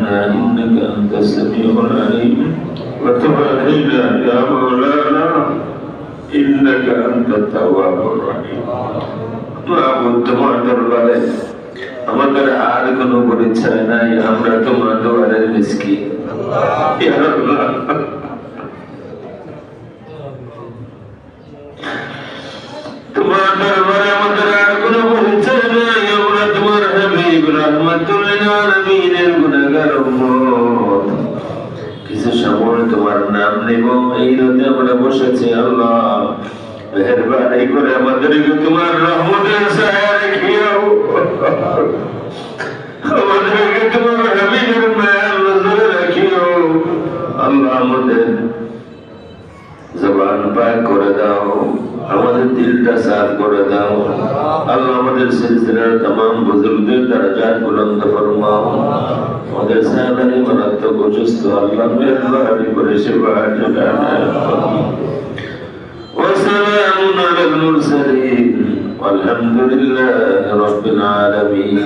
لنا إنك أنت السميع العليم وتب علينا يا مولانا إنك أنت التواب الرحيم মাহবুব তোমার দরবারে আমাদের আর কোনো পরিচয় নাই, আমরা তোমার দোয়ারের মিসকিন। ইয়া আল্লাহ, তোমার দরবারে আমাদের আর কোনো পরিচয় নাই, আমরা তোমার হাবিব রাহমাতুল লিল আলামিনের গুনাহগার উম্মত। কিছু সময় তোমার নাম নেব এই রাতে আমরা বসেছি। আল্লাহ মেহেরবানি করে আমাদেরকে তোমার রহমতের ছায়া রেখিও, আমাদেরকে তোমার হাবিবের মায়ার নজরে রাখিও। আল্লাহ আমাদের জবান পাক করে দাও, আমাদের দিলটা সাফ করে দাও। আল্লাহ আমাদের সিলসিলার तमाम বুজুর্গদের দরজাত বুলন্দ ফরমাও। আমাদের সাহাবায়ে মারাত্মক অসুস্থ আল্লাহ মেহেরবানি করে শিফা দান করো। وسلام على المرسلين والحمد لله رب العالمين।